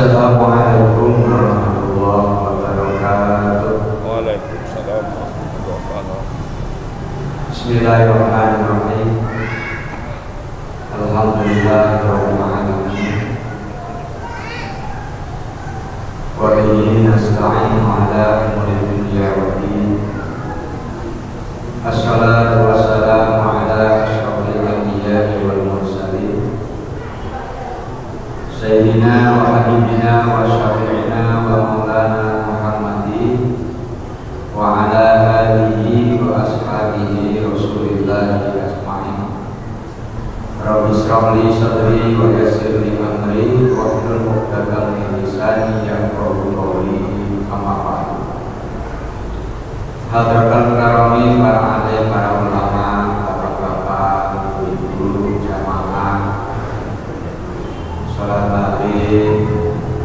Assalamualaikum warahmatullahi wabarakatuh. Waalaikumsalam warahmatullahi wabarakatuh. Bismillahirrahmanirrahim. Alhamdulillahirabbil alamin. Wa bihi nasta'inu ala umuri dunya waddin. Assalatu wassalamu ala asyrafil anbiya'i wal mursalin. Sayyidina wa habibina wa syafi'ina wa maulana Muhammadin wa ala alihi wa ashabihi Rasulillahi ajma'in. Rabbi shrah li sadri wa yassir li amri wa hlul 'uqdatam min lisani yafqahu qawli. Amma ba'du. Hadratul karami, para alim, para ulama, bapak-bapak, ibu-ibu, jamaah salat maghrib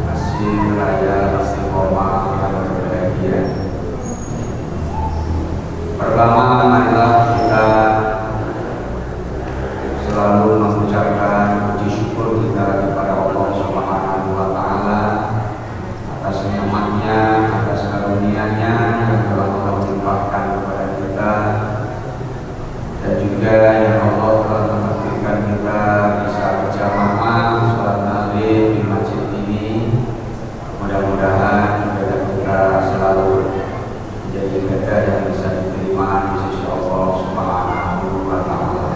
Masjid Raya Istiqomah yang berbahagia. Pertama, marilah kita selalu mengucapkan puji syukur kita kepada Allah Subhanahu wa Ta'ala atas nikmatnya, atas karunia-Nya yang telah Allah limpahkan kepada kita, dan juga yang Allah telah menakdirkan kita bisa berjamaah sholat maghrib di masjid ini. Mudah-mudahan ibadah kita selalu menjadi ibadah yang bisa diterima di sisi Allah Subhanahu wa Ta'ala.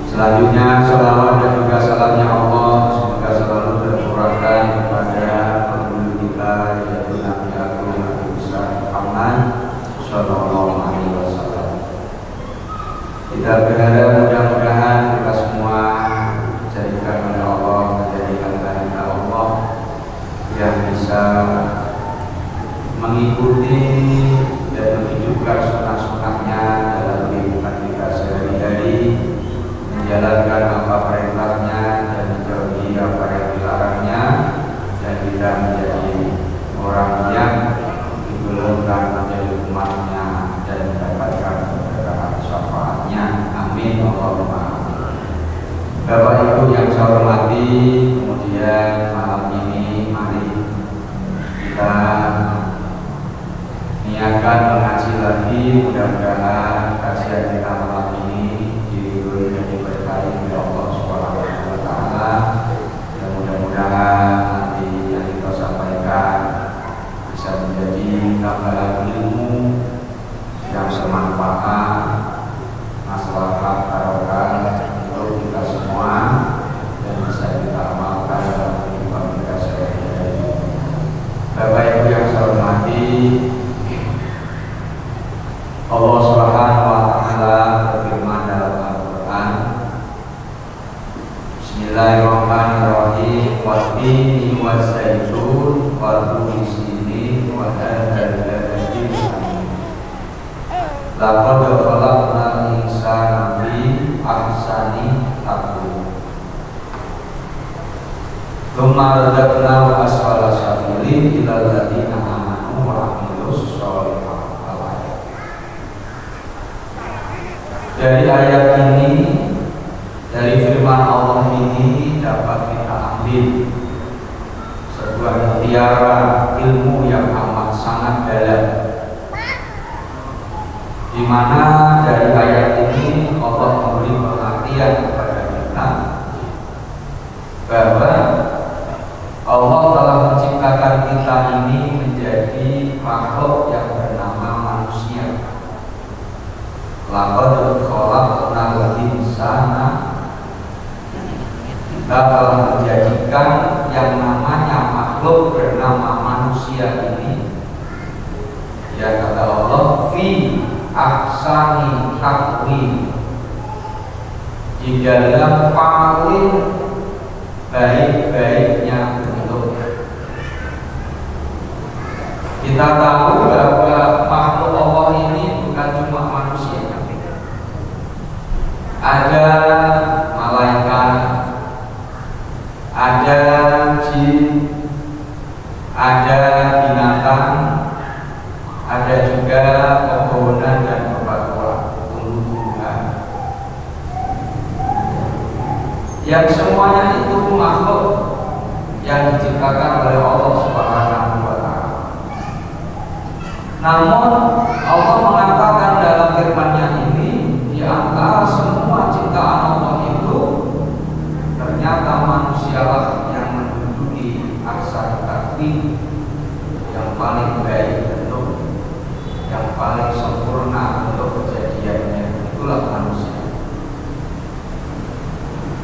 Selanjutnya, salawat dan juga salamnya Allah semoga selalu tercurahkan kepada pemimpin kita, yaitu Nabi Agung Nabi besar Muhammad Sallallahu Alaihi Wasallam. Kita berharap mudah-mudahan kita semua dijadikan oleh Allah menjadi hamba-hamba Allah yang bisa mengikuti dan menghidupkan sunnah-sunnahnya dalam kehidupan kita sehari-hari, menjalankan apa perintahnya dan menjauhi apa yang dilarangnya, dan kita menjadi orang yang digolongkan menjadi umatnya dan mendapatkan keberkahan syafaatnya. Amin Allahumma amin. Bapak Ibu yang saya hormati, kemudian malam ini mari kita niatkan mengaji lagi. Mudah-mudahan kajian kita malam ini diridhoi dan diberkahi oleh Allah Subhanahu wa Ta'ala, dan mudah-mudahan nanti yang kita sampaikan bisa menjadi tambahan ilmu yang bermanfaat, maslahat, barokah untuk kita semua, dan bisa kita amalkan dalam kehidupan kita sehari-hari. Bapak Ibu yang saya hormati, Allah Subhanahu wa Ta'ala berfirman dalam Al-Quran, Bismillahirrahmanirrahim. Wattini waszaitun wa turi sinin wa hadzal baladil amin. Laqad khalaqnal insana fi ahsani taqwim. Tsumma radadnahu asfala safilin ilal ladzina amanu wa 'amilus shalihati. Dari ayat ini, dari firman Allah ini dapat kita ambil sebuah mutiara ilmu yang amat sangat dalam, di mana dari ayat ini Allah memberi pengertian kepada kita bahwa Allah telah menciptakan kita ini menjadi makhluk yang bernama manusia. Laqad khalaqnal insana, kita telah menjadikan yang namanya makhluk bernama manusia ini, ya kata Allah, fi ahsani taqwim, di dalam paling baik-baiknya bentuk. Kita tahu bahwa makhluk Allah ini bukan cuma manusia, ada malaikat, ada jin, ada binatang, ada juga pepohonan dan bebatuan, tumbuh-tumbuhan, yang semuanya itu makhluk yang Namun Allah mengatakan dalam firman-Nya ini, di antara semua ciptaan Allah itu ternyata manusialah yang menduduki ahsan taqwim, yang paling baik bentuk, yang paling sempurna untuk kejadiannya, itulah manusia.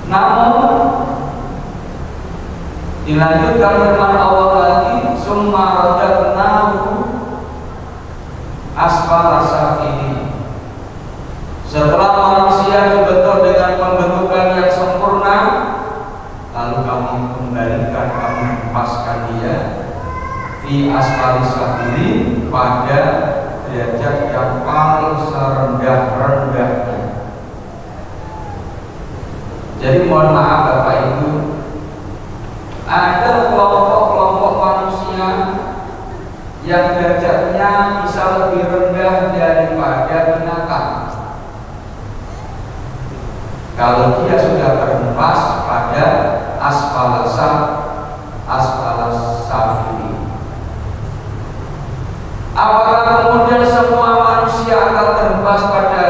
Namun dilanjutkan firman Allah lagi, summa radadnahu asfala safilin. Setelah manusia dibentuk dengan pembentukan yang sempurna, lalu kami kembalikan, kami lepaskan dia di asfali safilin, pada derajat yang paling serendah-rendahnya. Jadi mohon maaf Bapak Ibu, ada kelompok-kelompok manusia yang derajatnya bisa lebih rendah daripada binatang. Kalau dia sudah terhempas pada asfalas safili. Apakah kemudian semua manusia akan terhempas pada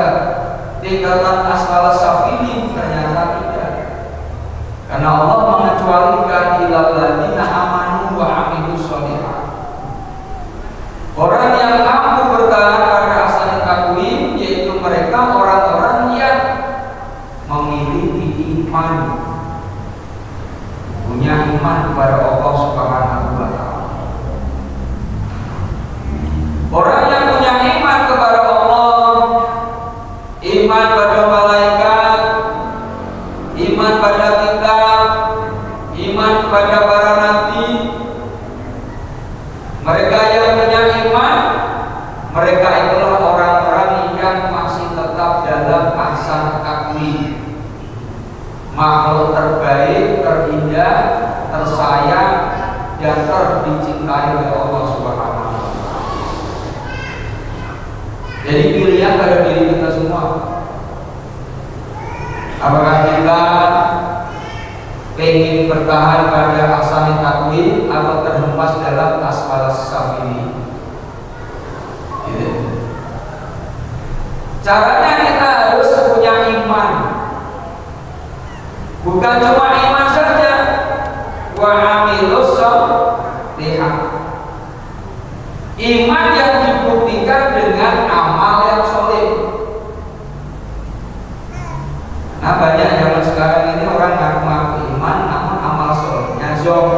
tingkatan asfalas safili? Ternyata tidak. Karena Allah mengecualikan ilal ladzina amanu wa amilus sholihat. Orang yang mampu bertahan pada ahsan taqwim, yaitu mereka orang-orang yang memiliki iman, punya iman kepada Allah Subhanahu wa Ta'ala. Orang yang punya iman kepada Allah, iman pada malaikat, iman pada kitab, iman kepada para nabi, mereka yang punya iman, mereka itulah orang-orang yang masih tetap dalam ahsan taqwim, makhluk terbaik, terindah, tersayang, dan dicintai oleh Allah Subhanahu wa Ta'ala. Jadi pilihan pada diri kita semua. Apakah kita ingin bertahan pada ahsan taqwim atau terhempas dalam asfalas safili? Caranya kita harus punya iman. Bukan cuma iman saja, wa amilus sholihat. Iman yang dibuktikan dengan amal yang soleh. Nah, banyak zaman sekarang ini orang ngaku-ngaku iman, namun amal solehnya zong.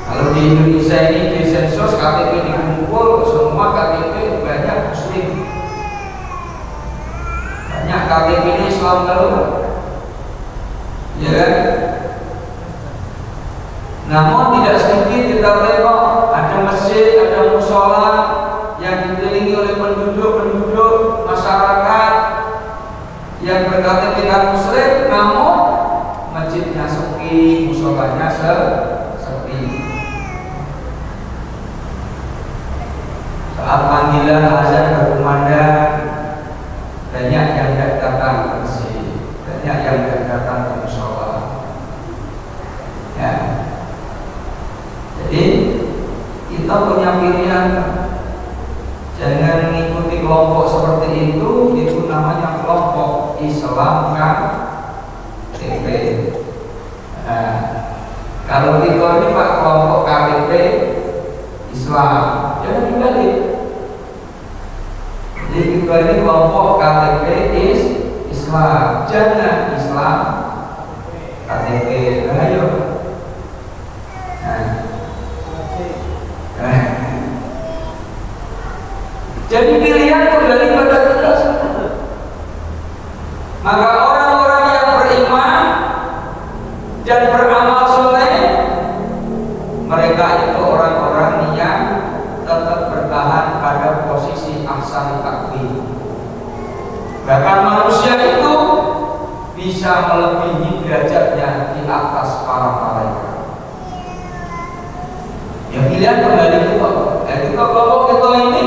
Kalau di Indonesia ini di sensus KTP dikumpul, semua KTP banyak muslim. Banyak KTP ini Islam keluar, ya kan? Namun tidak sedikit kita tengok ada masjid, ada musola yang dikelilingi oleh penduduk masyarakat yang berKTP muslim, namun masjidnya sepi, musolanya sepi. Saat panggilan azan berkumandang, banyak yang tidak datang ke masjid, banyak yang tidak datang ke musola. Ya. Jadi kita punya pilihan, jangan mengikuti kelompok seperti itu namanya kelompok Islam KTP. Nah, kalau kita ini Pak kelompok KTP Islam, jangan dibalik. Jadi kita ini kelompok KTP Islam, jangan Islam KTP. Ayo. Jadi pilihan kembali pada kita semua. Maka orang-orang yang beriman dan beramal soleh, mereka itu orang-orang yang tetap bertahan pada posisi ahsan taqwim. Bahkan manusia itu bisa melebihi derajatnya di atas para malaikat. Ya pilihan kembali kita. Kita kelompok kita ini,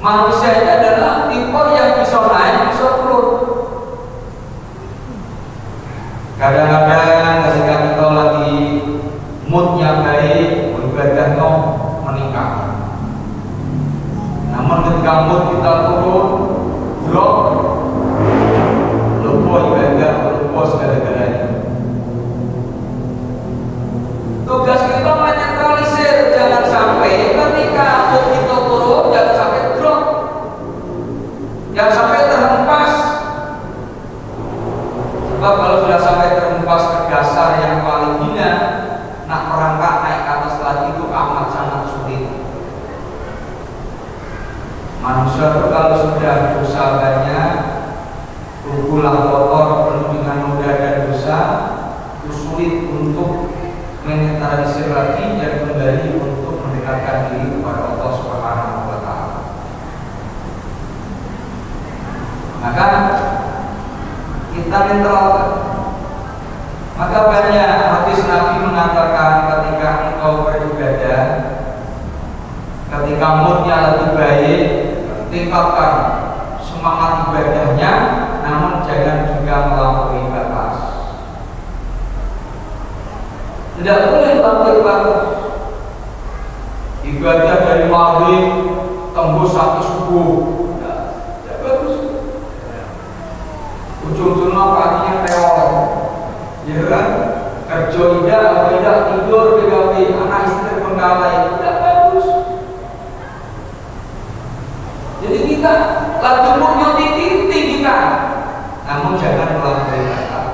manusia ini adalah tipe yang bisa naik, bisa turun. Kadang-kadang ketika kita lagi moodnya baik, beribadah meningkat. Namun ketika mood kita turun, drop, lupa ibadah, lupa segala-galanya. Tugas kita menetralisir, jangan sampai ketika mood kita turun, jangan sampai drop, jangan sampai terhempas. Sebab kalau sudah sampai terhempas ke dasar yang paling hina, nak merangkak naik ke atas lagi itu amat sangat sulit. Manusia itu kalau sudah dosa banyak, tubuhlah kotor penuh dengan noda dan dosa, itu sulit untuk menetralisir lagi dan kembali untuk mendekatkan diri kepada Allah Subhanahu wa Ta'ala. Maka kita netralkan. Maka banyak hadis Nabi mengatakan ketika engkau beribadah, ketika moodnya lebih baik, tingkatkan semangat ibadahnya, namun jangan juga melampaui batas. Tidak boleh melampaui batas. Ibadah dari maghrib tembus sampai subuh, tidak bagus. Ujung-ujungnya paginya teor, ya kan? Kerja tidak tidur PKP, anak istri penggalai, tidak bagus. Jadi kita lagi moodnya tinggikan, namun jangan melampaui batas.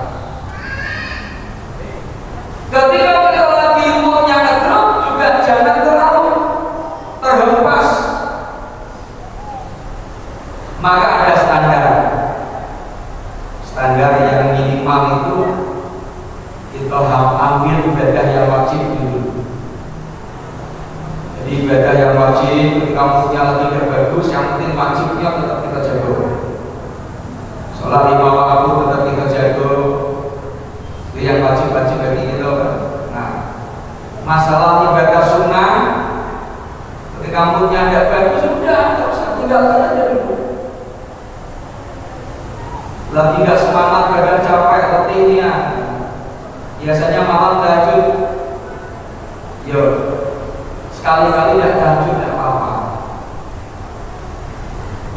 Ketika kita lagi moodnya ngedrop, juga jangan terlalu terhempas. Maka ada standar yang minimal itu kita ambil ibadah yang wajib dulu. Jadi ibadah yang wajib ketika moodnya lagi bagus, yang penting wajibnya tetap kita jaga. Sholat 5 waktu tetap kita jaga. Itu yang wajib-wajib bagi kita. Nah, masalah ibadah sunnah ketika moodnya tidak bagus, sudah tidak usah tinggalkan aja dulu. Lagi tidak semangat, badan capek, letihnya, biasanya malam tahajud. Yo, sekali-kali tidak tahajud tidak apa-apa.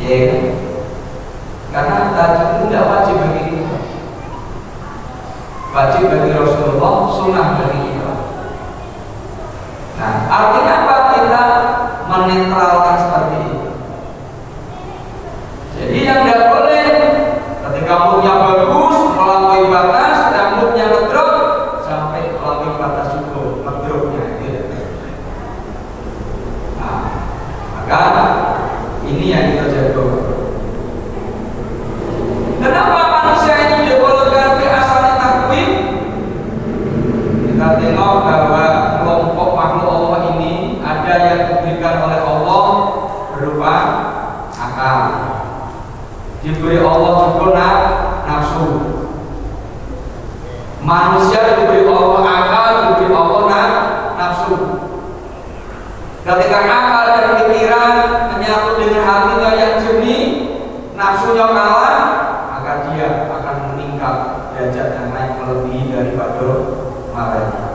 Ya, karena tahajud itu tidak wajib bagi kita. Wajib bagi Rasulullah, sunnah bagi kita. Nah, artinya apa? Kita menetralkan seperti itu. Jadi yang tidak boleh ketika moodnya bagus melampaui batas, dan moodnya ngedrop sampai melampaui batas juga ngedropnya gitu. Nah, maka ini yang kita jaga. Kenapa manusia ini digolongkan fi asal takwim? Kita tengok bahwa kelompok makhluk Allah ini ada yang diberikan oleh Allah berupa akal, diberi Allah juga nafsu. Manusia diberi Allah akal, diberi Allah nafsu. Ketika akal dan pikiran menyatu dengan hatinya yang jernih, nafsunya kalah, maka dia akan meningkat derajat yang naik melebihi daripada mereka.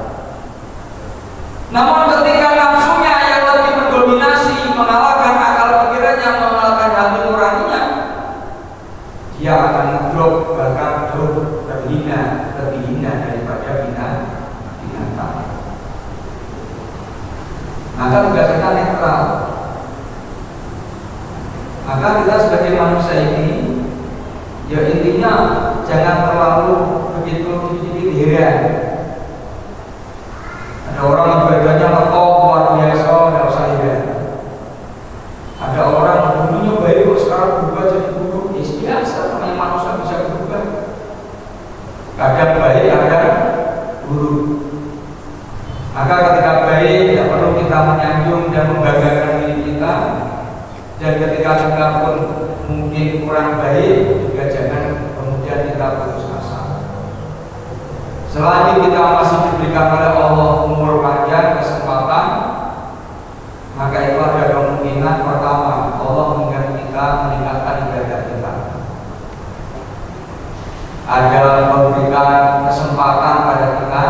Namun ketika nafsunya yang lebih mendominasi, mengalahkan akal pikiran yang mengalahkan hati nuraninya, dia akan ngedrop, bahkan jauh terhina, lebih hina daripada binatang. Maka tugas kita netral. Maka kita sebagai manusia ini, ya intinya jangan terlalu begitu heran. Ada orang ibadahnya lekop luar biasa, tidak usah heran. Ada orang dulunya baik kok sekarang berubah jadi buruk. Biasa, namanya manusia bisa berubah. Kadang baik, kadang buruk. Maka ketika baik, tidak perlu kita menyanjung dan membanggakan diri kita. Dan ketika kita pun mungkin kurang baik, juga jangan kemudian kita putus asa. Selagi kita masih diberikan oleh Allah umur panjang, kesempatan, maka itu ada kemungkinan pertama Allah mengingat kita, meningkatkan ibadah kita. Ada memberikan kesempatan pada kita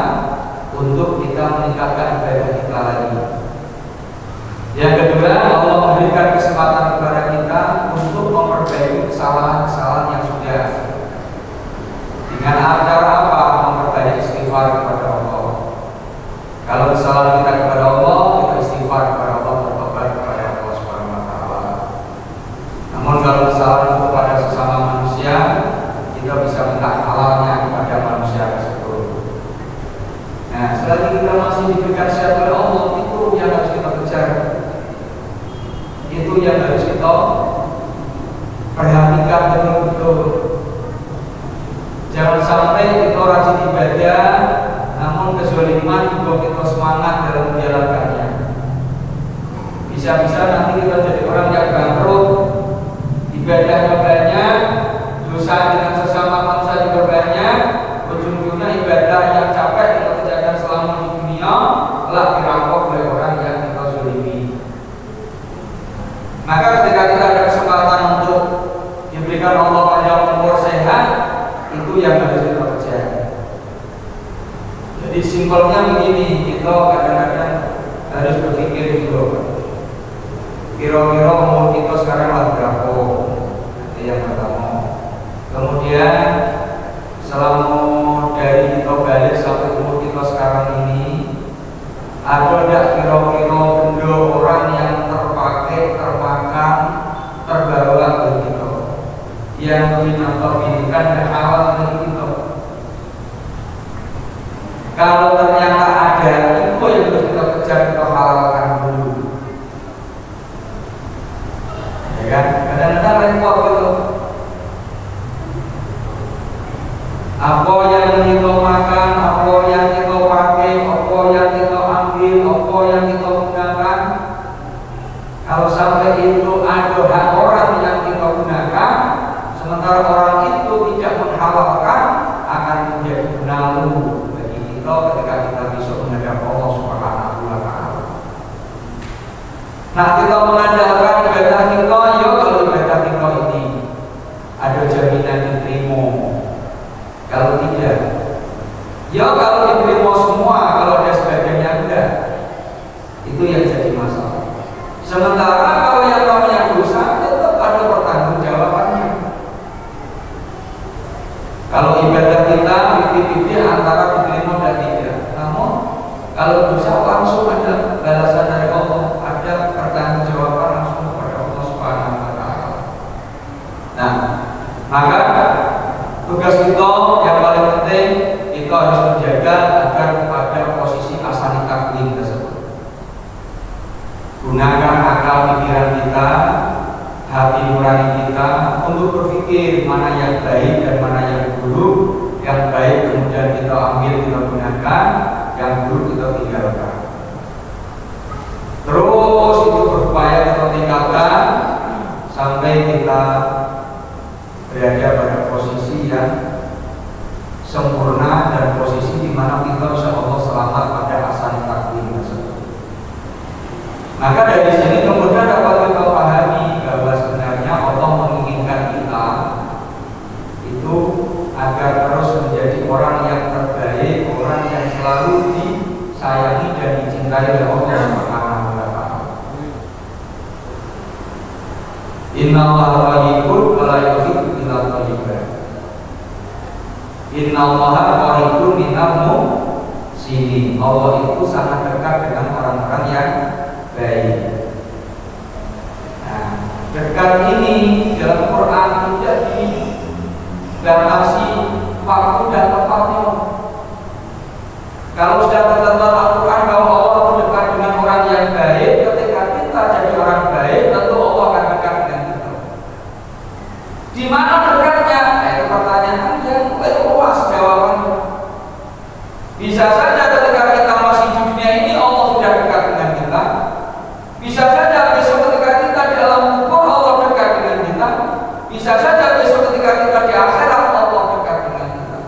untuk kita meningkatkan ibadah kita lagi. kesalahan kita kepada Allah, kita istighfar kepada Allah, bertobat kepada Allah Subhanahu wa taala. Namun kalau kesalahan kepada sesama manusia, kita bisa minta halalnya kepada manusia tersebut. Nah, selagi kita masih diberikan sehat oleh Allah, itu yang harus kita kejar. Itu yang harus kita perhatikan betul-betul. Jangan sampai kita rajin ibadah, namun kezaliman membuat kita semangat dalam menjalankannya. Bisa-bisa nanti kita jadi orang yang bangkrut, ibadahnya banyak, dosa dengan sesama manusia juga banyak, ujung-ujungnya ibadah yang capek kita kerjakan selama di dunia telah dirampok oleh orang yang kita zalimi. Maka ketika kita ada kesempatan untuk diberikan Allah panjang umur sehat, itu yang harus kita kejar. Jadi simpelnya begini, kita kadang-kadang harus berpikir gitu. Kira-kira umur kita sekarang lah berapa? Itu yang pertama. Kemudian selama dari kita balik sampai umur kita sekarang ini, ada tidak kira-kira benda orang yang terpakai, termakan, terbawa bagi kita, yang dinotabinikan dan halal bagi kita? Kalau ternyata ada, itu yang harus kita kejar, kita halalkan dulu. Ya kan? Kadang-kadang repot gitu. Apa yang kita makan, apa yang kita pakai, apa yang kita ambil, apa yang kita gunakan, kalau sampai itu ada hak orang yang kita gunakan, sementara orang itu tidak menghalalkan, akan menjadi penalu bagi kita ketika kita besok menghadap Allah Subhanahu wa taala. Nah, kita mengandalkan ibadah kita, ya kalau ibadah kita ini ada jaminan diterima. Kalau tidak, ya kalau diterima semua, kalau ada sebagainya enggak, itu yang jadi masalah. Sementara kalau yang namanya dosa tetap ada pertanggungjawabannya. Kalau ibadah kita pilih-pilih antara diterima dan tidak. Namun kalau dosa langsung ada balasan dari Allah, ada pertanggungjawaban langsung kepada Allah Subhanahu wa taala. Nah, maka tugas kita yang paling penting, kita harus menjaga agar pada posisi asani taklim tersebut. Gunakan akal pikiran kita, hati nurani kita untuk berpikir mana yang baik dan mana yang buruk. Yang baik kemudian kita ambil, kita gunakan, yang buruk kita tinggalkan. Terus itu berupaya kita tinggalkan sampai kita berada pada posisi yang sempurna dan posisi di mana kita insya Allah selamat pada asal takdir tersebut. Maka dari sini kemudian dapat kita pahami bahwa sebenarnya Allah menginginkan kita itu agar terus menjadi orang yang terbaik, orang yang selalu disayangi dan dicintai oleh Allah Subhanahu wa taala. Innallaha thayyibun wa la yuhibbu illa thayyiban. Innallaha qaribun minal muhsinin. Allah itu sangat dekat dengan orang-orang yang baik. Nah, dekat ini dalam Quran tidak dibatasi waktu dan tempatnya. Kalau sudah tertentu Al-Quran bahwa Allah itu dekat dengan orang yang baik, ketika kita jadi orang baik, tentu Allah akan dekat dengan kita. Di mana dekatnya? Itu pertanyaan yang luas jawabannya. Bisa saja ketika kita masih di dunia ini Allah sudah dekat dengan kita. Bisa saja besok ketika kita di alam kubur Allah dekat dengan kita. Bisa saja besok ketika kita di akhirat Allah dekat dengan kita.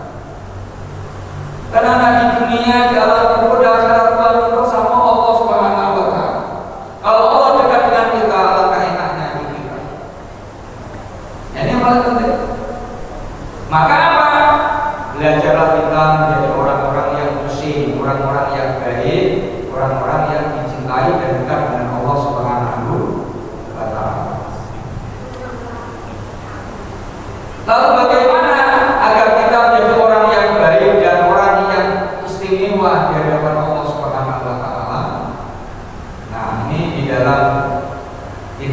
Karena di dunia, di alam kubur, di akhirat kita sama Allah Subhanahu wa taala. Kalau Allah dekat dengan kita, alangkah enaknya hidup kita. Ini yang paling penting. Maka apa? Belajarlah kita menjadi orang-orang yang bersih, orang-orang yang baik, orang-orang yang dicintai dan dekat dengan Allah Subhanahu wa taala. Lalu bagaimana agar kita menjadi orang yang baik dan orang yang istimewa di hadapan Allah Subhanahu wa taala?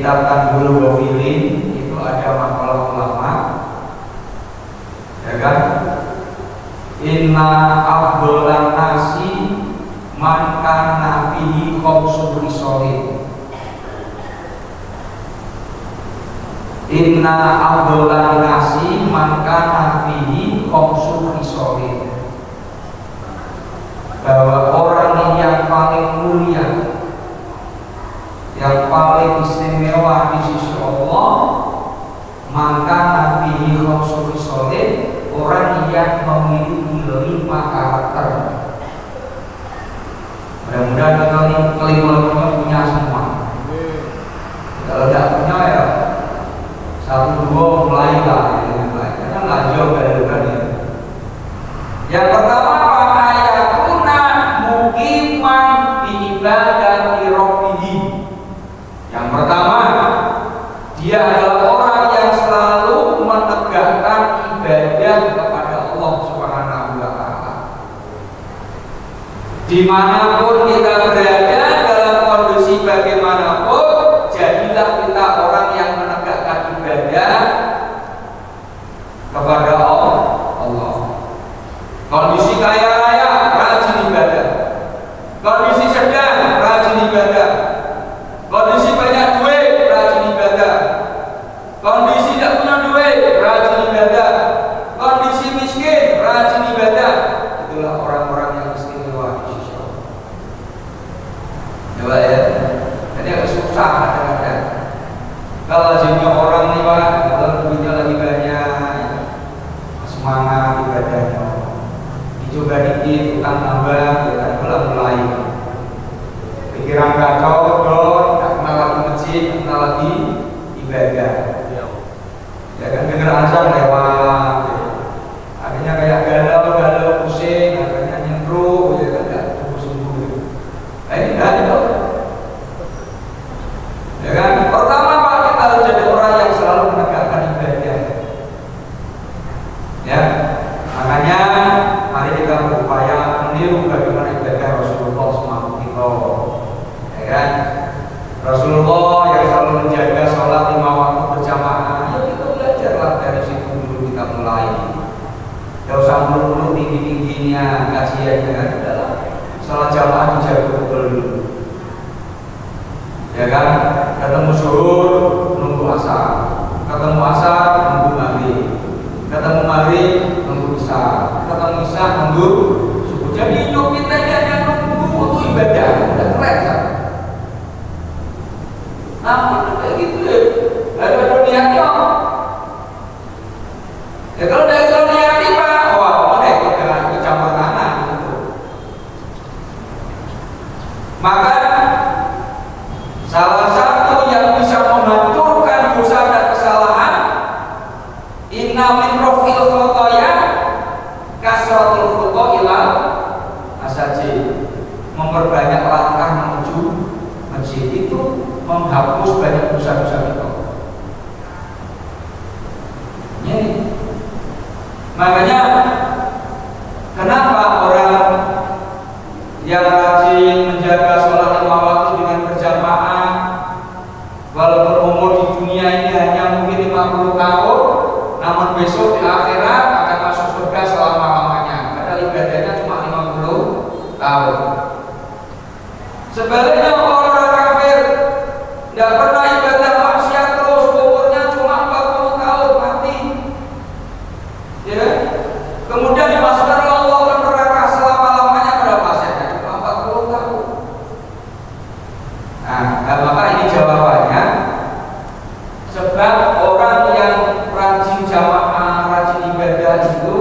kitab Tanbul Ghafilin itu ada makalah ulama, ya kan? Inna afdolan nasi man kana fihi khamsu khisalin. Inna afdolan nasi man kana fihi khamsu khisalin. Bahwa orang yang paling mulia, yang paling istimewa di sisi Allah, maka nafihi khamsu khisalin, orang yang memiliki 5 karakter. Mudah-mudahan kita kelima-limanya punya semua. Kalau tidak punya ya 1-2 mulai lah, karena nggak jauh dari depan ya. Yang pertama, ayatuna muqiman bi ibadati rabbih. Yang pertama, dia adalah orang yang selalu menegakkan ibadah kepada Allah Subhanahu wa Ta'ala. Dimanapun kita berada, dalam kondisi bagaimanapun, jadilah kita orang yang menegakkan ibadah kepada Allah. Kondisi kaya raya, rajin ibadah. Kondisi sedang, rajin ibadah. Kondisi banyak duit, rajin ibadah. Kondisi tidak punya duit, rajin ibadah. Kondisi miskin, rajin ibadah. Itulah orang-orang yang istimewa di sisi Allah. Coba ya, jadi agak susah kadang-kadang. Kalau lazimnya orang nih Pak, kalau duitnya lagi banyak, semangat ibadahnya. Dicoba dikit, utang tambah, ya mulai. Pikiran kacau, tidak kenal lagi masjid, tidak kenal lagi ibadah. Ya kan dengar azan lewat, akhirnya kayak galau, pusing, akhirnya nyentru, ya kan tidak sungguh-sungguh. Nah ini tidak itu. Ya kan, pertama Pak, kita harus jadi orang yang selalu menegakkan ibadah. Ya, makanya mari kita berupaya meniru bagaimana ibadah Rasulullah SAW. Ya kan? Rasulullah yang selalu menjaga sholat 5 waktu berjamaah. Ya kita belajarlah dari situ dulu, kita mulai. Tidak usah mulu-mulu tinggi-tingginya kajiannya kan, adalah sholat jamaah dijaga betul dulu. Ya kan? Ketemu zuhur nunggu asar, ketemu asar nunggu maghrib, ketemu maghrib nunggu isya, ketemu isya nunggu subuh. Jadi hidup kita hanya nunggu untuk ibadah, udah keren kan? Namun kayak gitu ya, ada niatnya. Ya kalau dari niat Pak, wah boleh kita campur tangan gitu. Maka salah satu yang bisa menghancurkan dosa dan kesalahan, inna min rafil khotoya kasratul khoto ila masjid, memperbanyak langkah menuju masjid itu menghapus banyak dosa-dosa kita. Ini makanya kenapa orang yang rajin menjaga sholat 5 waktu dengan berjamaah, walaupun umur di dunia ini hanya mungkin 50 tahun, namun besok di akhirat akan masuk surga selama-lamanya, padahal ibadahnya cuma 50 tahun. Sebaliknya orang kafir tidak pernah ibadah maksiat terus, umurnya cuma 40 tahun mati. Ya, kemudian dimasukkan Allah ke neraka selama-lamanya, berapa saja? Cuma 40 tahun. Nah, maka ini jawabannya. Sebab orang yang rajin jamaah, rajin ibadah itu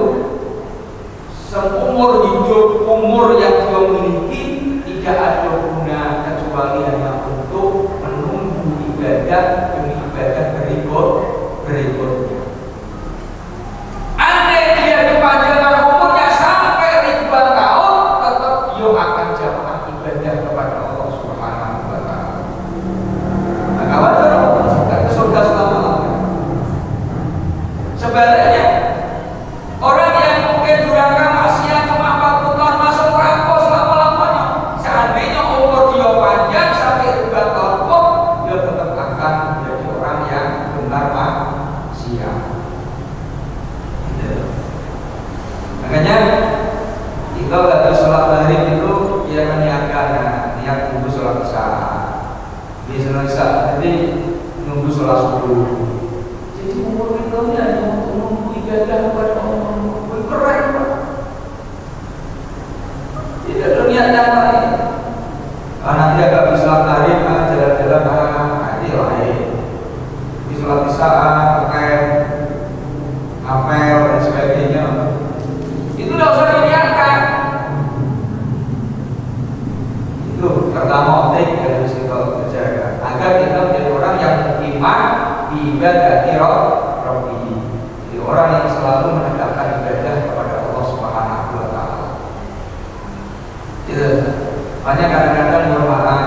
seumur hidup, umur yang dia miliki tidak ada guna kecuali hanya untuk menunggu ibadah demi ibadah berikutnya. Andai dia dipanjangkan umurnya sampai ribuan tahun, tetap dia akan jamaah ibadah kepada Allah Subhanahu wa Ta'ala. Isya jadi nunggu sholat subuh. Jadi umur kita ini hanya untuk nunggu ibadah kepada Allah. Keren Pak. Tidak ada niat yang lain. Nanti agak bisa tarik, jalan-jalan, ini lain. Di sholat Isya pakai apel dan sebagainya. Itu tidak usah diniatkan. Itu pertama optik dari situ terjaga agar kita menjadi orang yang beriman di ibadah Rabbi. Jadi orang yang selalu menegakkan ibadah kepada Allah Subhanahu wa taala. Itu banyak kadang-kadang bermakna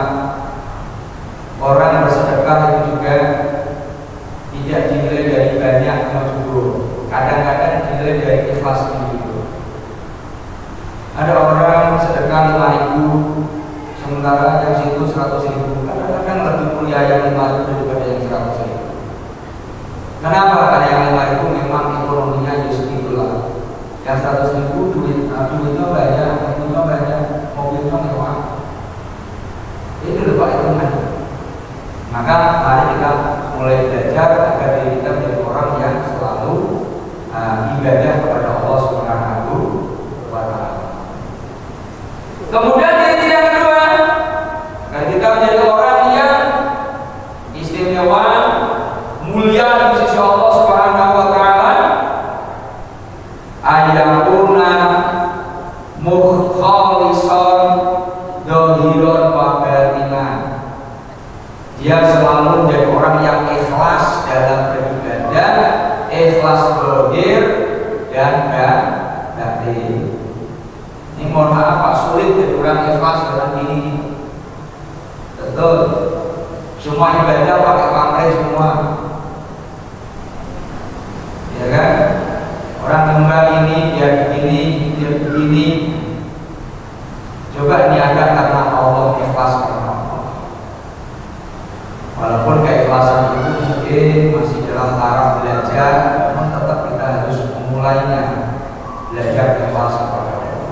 orang yang bersedekah itu juga tidak dinilai dari banyak atau subur. Kadang-kadang dinilai dari ikhlas itu. Ada orang sedekah 5.000, sementara yang situ 100.000. Kadang-kadang lebih mulia yang 5.000 daripada yang 100.000. Kenapa? Karena yang 5.000 memang ekonominya justru itulah. Yang 100.000 duitnya banyak, mobilnya banyak, mobilnya mewah. Itu lupa hitungan. Maka mari kita mulai belajar agar diri kita menjadi orang yang selalu ibadah kepada Allah Subhanahu wa taala. Kemudian yang kedua, agar kita menjadi orang yang istimewa, mulia di sisi Allah Subhanahu wa taala, ayakuna mukhalisan dhahiran wa batinan. Dia selalu menjadi orang yang ikhlas dalam beribadah, ikhlas zahir dan batin. Ini mohon maaf Pak, sulit jadi orang ikhlas dalam diri. Betul. Semua ibadah pakai pamrih semua. Ya kan? Orang nyembah ini, dia begini, dia begini. Coba niatkan karena Allah, ikhlas karena Allah. Walaupun keikhlasan itu mungkin masih dalam taraf belajar, namun tetap kita harus memulainya. Belajar ikhlas kepada Allah.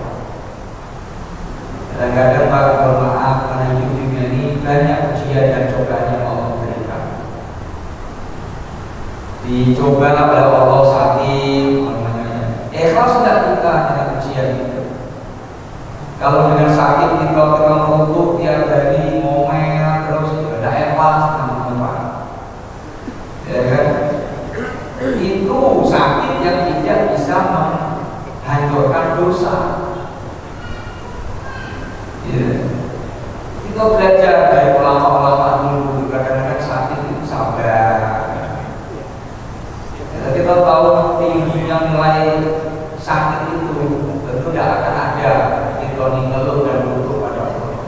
Kadang-kadang para bermaaf karena hidup dunia ini banyak ujian dan cobaan yang Allah berikan. Dicoba oleh Allah sakit, ikhlas tidak kita dengan ujian itu. Kalau dengan sakit kita mengutuk tiap hari ngomel terus ada ikhlas namanya. Ya kan? Itu sakit yang tidak bisa menghancurkan dosa. Ya. Kita belajar dari ulama-ulama dulu, kadang-kadang sakit itu sabar. Ya, kita tahu tingginya nilai sakit itu tentu tidak akan ada kita ngeluh dan butuh pada Allah,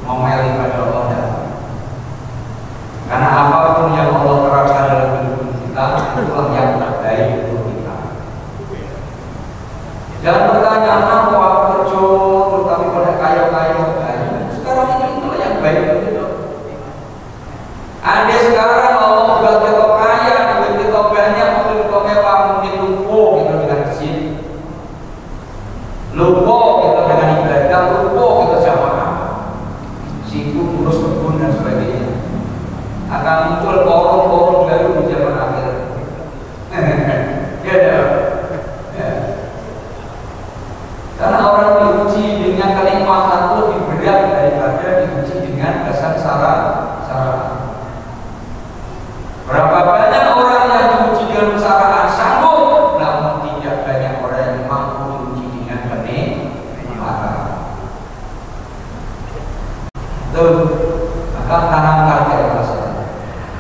ngomeli pada Allah. Karena apapun yang Allah terapkan dalam hidup kita, itulah yang terbaik untuk kita. Jangan bertanya, aku kerja tapi pada kayu-kayu. Sekarang ini itulah yang baik gitu. Andai sekarang Allah buat kita kaya, duit kita banyak, mobil kita mewah, mungkin lumpuh kita dengan kesini, lumpuh kita dengan ibadah, lumpuh kita jamaah, sibuk ngurus kebun dan sebagainya. Akan muncul korong-korong baru di zaman akhir. Ya. Karena orang diuji dengan kenikmatan lebih berat daripada diuji dengan kesengsaraan. Berapa banyak orang yang diuji dengan kesengsaraan sanggup, namun tidak banyak orang yang mampu diuji dengan kenikmatan. Tuh, maka tanamkan keikhlasan.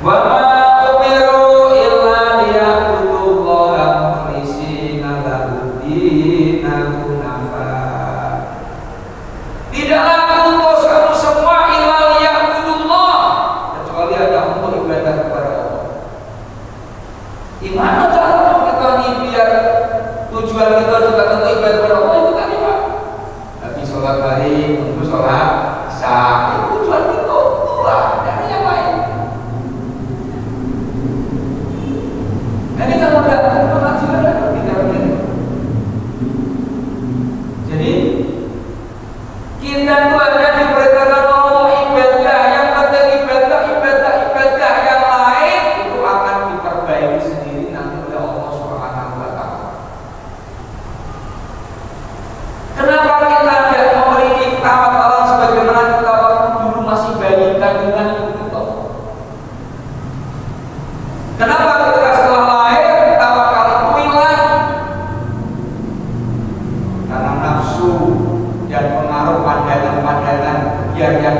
Wa ma umiru illa liya'budullaha mukhlishina lahu-d-din hunafa. Tidaklah diutus kamu semua illa liya'budullah, kecuali ada untuk ibadah kepada Allah. Gimana cara kita nih biar tujuan kita juga untuk ibadah kepada Allah itu tadi Pak? Tapi sholat baik, untuk sholat sah, tujuan itu lah.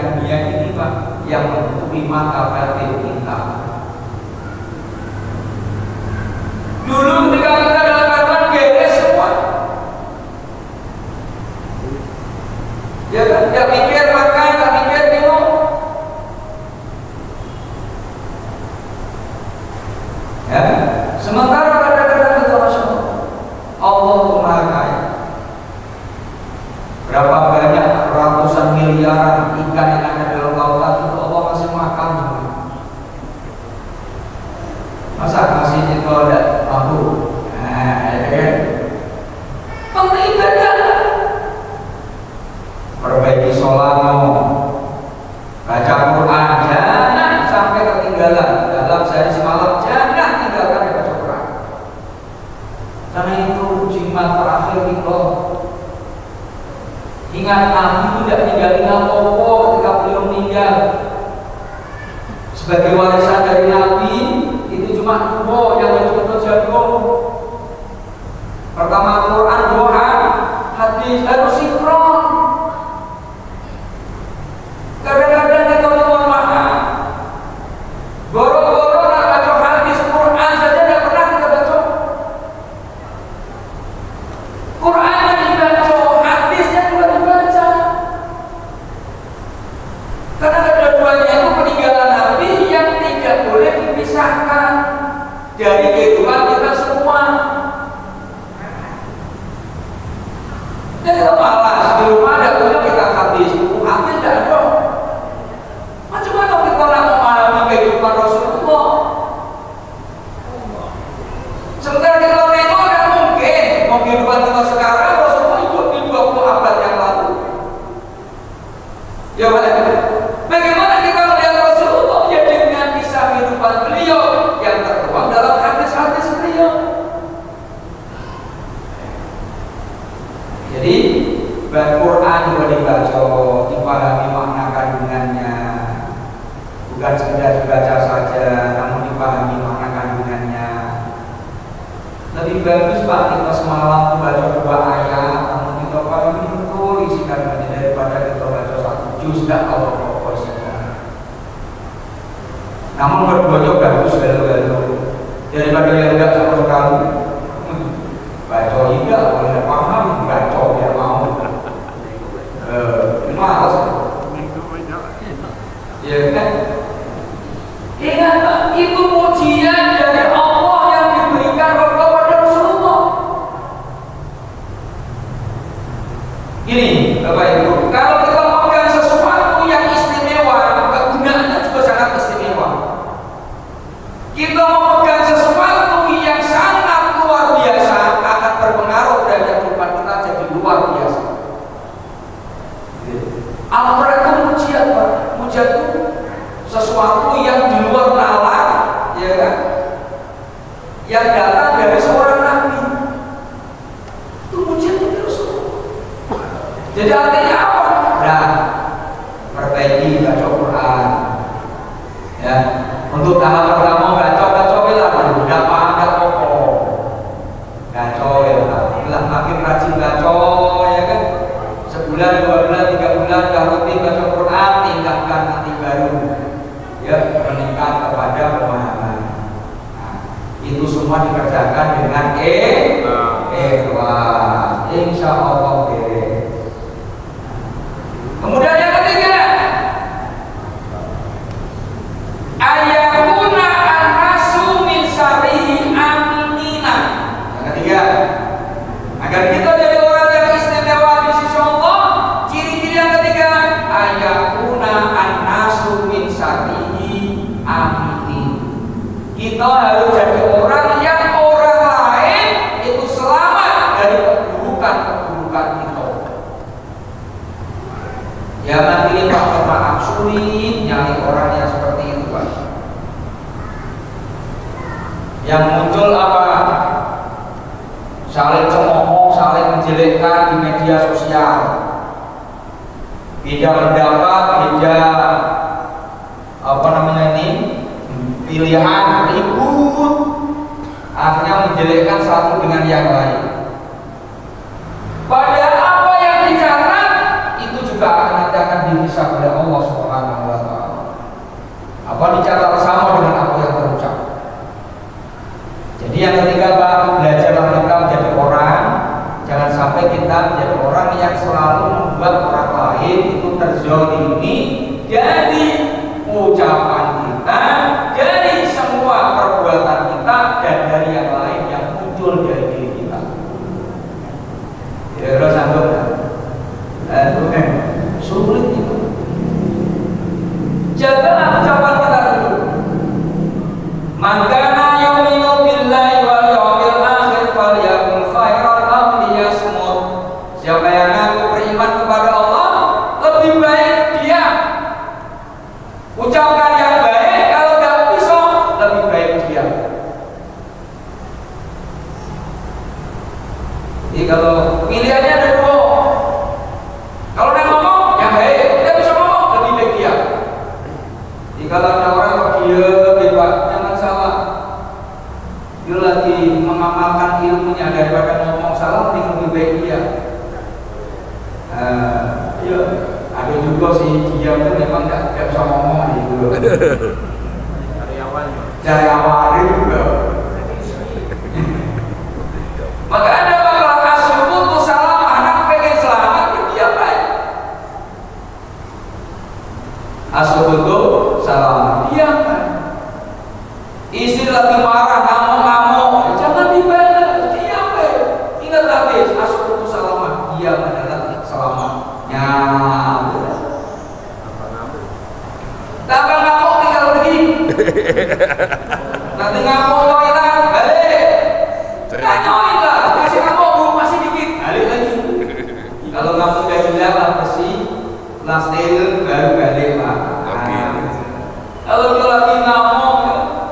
dunia ini Pak yang menutupi mata batin kita. Dulu ketika kita dalam keadaan beres semua, ya kan, tidak mikir makan, tidak mikir minum. Ya, sementara kadang-kadang kita Masya Allah Maha Kaya. Berapa banyak ratusan miliaran ikan yang ada dalam lautan itu Allah masih makan. Masa masih itu ada mampu? Nah, ya kan? Penting ibadah. Perbaiki sholatmu, baca Quran, jangan sampai ketinggalan dalam sehari semalam. Jangan tinggalkan baca Quran, karena itu jimat terakhir kita. Ingat, Nabi tidak tinggalin apa-apa ketika beliau meninggal. Sebagai warisan dari Nabi itu cuma dua yang harus kita jago. Pertama Quran, doa, hadis, harus sinkron. Kadang-kadang kita mohon maaf, boro-boro nak baca hadis Quran saja tidak pernah kita baca. Qurannya dibaca, hadisnya juga dibaca. Karena kedua-duanya itu peninggalan Nabi yang tidak boleh dipisahkan dari kehidupan kita semua. Jadi kalau malas di rumah ada punya kita hadis tidak ada. Macam mana kita nak memahami kehidupan Rasulullah? Sementara kita nengok dan mungkin kehidupan kita sekarang Rasulullah hidup di 20 abad yang lalu. Ya benar. Bagaimana kita melihat Rasulullah? Ya dengan kisah kehidupan beliau yang tertuang dalam hadis-hadis beliau. Jadi Al-Quran juga dibaca, dipahami makna kandungannya, bukan sekedar dibaca saja, namun dipahami makna kandungannya. Lebih bagus Pak kita semalam membaca 2 ayat, namun kita pahami betul isi kandungannya daripada kita baca 1 juz tidak tahu apa-apa isinya. Namun berdua bagus galau-galau daripada yang tidak sama sekali. Baca tidak, kalau paham baca biar mau. Malas. Ya kan? Ingat Pak, itu pujian dari Allah yang diberikan kepada Rasulullah. Gini, Bapak Ibu, kalau kita memegang sesuatu yang istimewa, kegunaannya juga sangat istimewa. Kita memegang sesuatu yang sangat luar biasa akan berpengaruh terhadap kehidupan kita jadi luar biasa. Al-Quran itu mujiat Pak. Mujiat itu sesuatu yang di luar nalar, ya kan? Yang datang dari seorang nabi. Itu mujiat terus. Jadi artinya apa? Nah, perbaiki baca Quran. Ya, untuk tahap pertama baca bila udah paham dah pokok. Baca ya, makin rajin baca, ya kan? Sebulan, 2 bulan, 3 bulan dah rutin baca Quran, tingkatkan nanti baru ya meningkat kepada pemahaman. Nah, itu semua dikerjakan dengan ikhlas. Insya Allah beres. Kemudian yang ketiga, ayakuna an-nasu min syarrihi aminina. Yang ketiga, agar kita jadi orang yang istimewa di sisi Allah, ciri-ciri yang ketiga, ayakuna an-nasu min syarrihi aminin. Kita harus jadi orang yang orang lain itu selamat dari keburukan-keburukan kita. Ya nanti Pak, maaf sulit nyari orang yang seperti itu Pak. Yang muncul apa? Saling cemooh, saling menjelekkan di media sosial. Beda pendapat, beda apa namanya ini? Pilihan, ribut. Akhirnya menjelekkan satu dengan yang lain. Padahal apa yang dicatat itu juga akan dihisab oleh Allah Subhanahu wa taala. Apa dicatat sama dengan apa yang terucap. Jadi yang ketiga Pak, belajarlah kita menjadi orang. Jangan sampai kita menjadi orang yang selalu membuat orang lain itu terzolimi. Jadi ucapan kita, dari semua perbuatan kita, dan dari yang lain yang muncul dari diri kita. Ya, harus sanggup kan? Sulit itu. Jagalah ucapan kita dulu. Maka yu'minu billahi wal yawmil akhir falyakul khairan aw liyasmut. Siapa yang mengaku beriman kepada Allah, lebih baik dia ucapkan yang baik. Kalau tidak bisa, lebih baik dia. Jadi kalau pilihannya ada dua. Kalau dia ngomong yang baik, dia bisa ngomong, lebih baik dia. Jadi kalau ada orang kok dia Pak, jangan salah. Dia lagi mengamalkan ilmunya daripada ngomong salah, lebih baik dia. Ya, ada juga sih dia itu memang tidak bisa ngomong gitu. Dari awal juga. Maka ada bakal asuh salah anak pengen selamat dia baik. Asuh salah dia baik. Istri lagi marah ngamuk-ngamuk, jangan dibalas, dia baik. Ingat habis asuh salah dia adalah selamanya. Tambah ngamuk tinggal pergi. Nanti ngamuk hilang, balik. Nyoin lah, masih ngamuk masih dikit, balik lagi. Kalau ngamuk udah hilang lah bersih, last day baru balik lah. Kalau dia lagi ngamuk,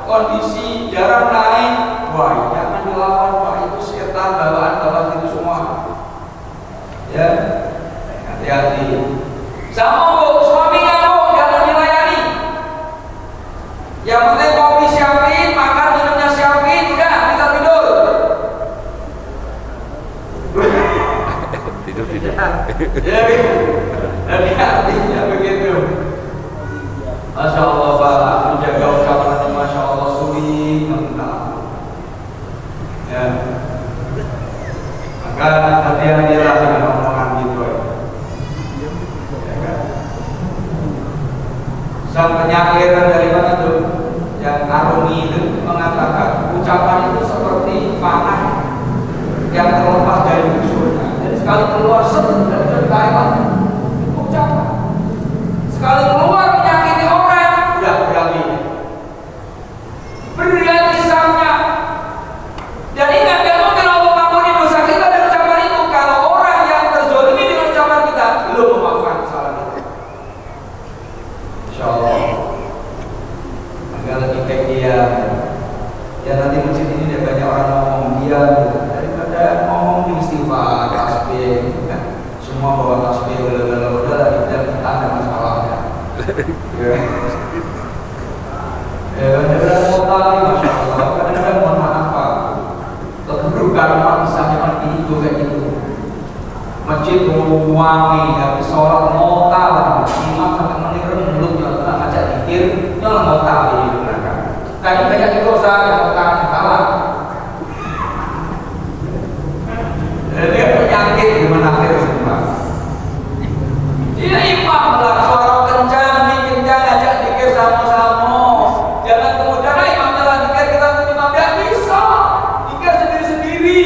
kondisi darah naik, wah jangan dilawan Pak, itu sekitar bawaan itu semua. Ya, hati-hati. Sama Bu, suami ngamuk jangan dilayani. Yang penting kopi siapin, makan minumnya siapin, udah kita tidur. Tidur. Ya, hati-hatinya begitu. Masya Allah Pak, menjaga ucapan Masya Allah sulit mengenal. Ya, maka hati-hatilah dengan omongan gitu. Ya kan? Sang penyair dari mana tuh? Yang Arumi itu mengatakan ucapan itu seperti panah yang terlepas dari musuhnya. Jadi sekali keluar dan berkaitan ucapan. Sekali keluar menyakiti orang, udah berani. Berat hisabnya. Dan ingat, gak mungkin Allah mengampuni dosa kita dari ucapan itu. Kalau orang yang terzolimi dengan ucapan kita belum memaafkan kesalahan kita. Insya Allah. Agak lebih baik dia. Ya nanti masjid ini ada banyak orang ngomong dia daripada ngomong di istighfar, tasbih. Semua bawa tasbih, udah kita ada masalah ya. Kadang-kadang mau tali, Masya Allah. Kadang-kadang mohon maaf Pak, keburukan bangsa memang itu kayak gitu. Masjid wangi, habis sholat mau tali, imam sampai menirun mulutnya, tak ngajak dikir, nyala mau tali di belakang. Tadi banyak itu usaha yang mau tali, kalah. Dia penyakit gimana akhirnya semua. Dia imam lah, suara kencang, ajak dikir sama-sama. Jangan kemudian imam telah dikir, kita imam tidak bisa. Dikir sendiri-sendiri.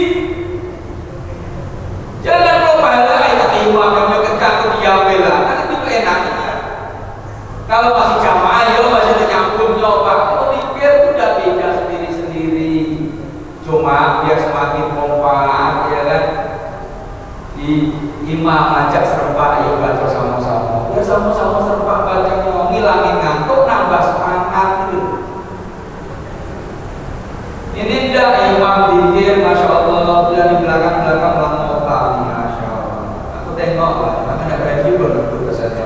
Jangan lupa kata imamnya kencang ke diambil lah. Nanti itu enaknya. Kalau masih jamaah, ya masih nyambung nyoba. Kalau dikir udah beda sendiri-sendiri. Cuma biar semakin kompak, ya kan? Di imam ajak serempak, ayo baca sama-sama. Ya sama-sama serempak bacanya, ngilangin ngantuk, nambah semangat gitu. Ini tidak imam dikir, Masya Allah, dia di belakang-belakang mau tali, Masya Allah. Aku tengok lah, maka tidak berani pun untuk kesannya.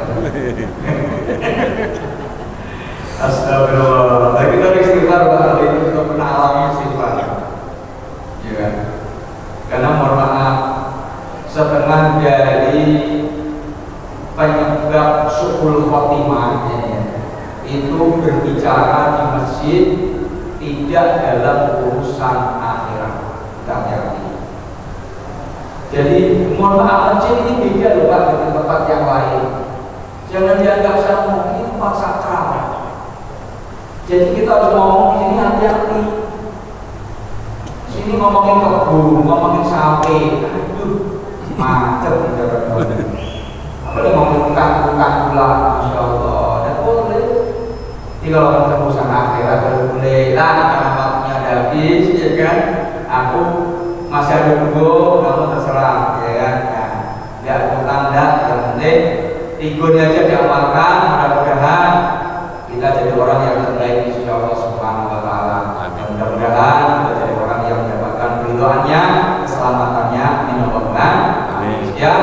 Astagfirullah. Tapi kita istighfar bahwa ini kita pernah alami istighfar. Ya kan? Karena mohon maaf, setengah dari penyebab semuanya ya, itu berbicara di masjid tidak dalam urusan akhirat. Hati-hati. Jadi mohon maaf, masjid ini beda loh Pak dengan tempat yang lain. Jangan dianggap sama ini tempat sakral. Jadi kita harus ngomong di sini hati-hati. Sini ngomongin kebun, ngomongin sapi, aduh, macet bicara ngomong. Apalagi ngomongin bukan pula, masya Allah. Dan boleh. Jadi kalau ketemu sama akhirat boleh lah, karena waktunya ada habis, ya kan? Aku masih ada tunggu, kamu terserah, ya kan? Nah, ya tanda yang penting figurnya aja diamalkan. Mudah-mudahan kita jadi orang yang terbaik di sisi Allah Subhanahu Wa Taala. Mudah-mudahan kita jadi orang yang mendapatkan ridhoannya, keselamatannya, minallah. Ya.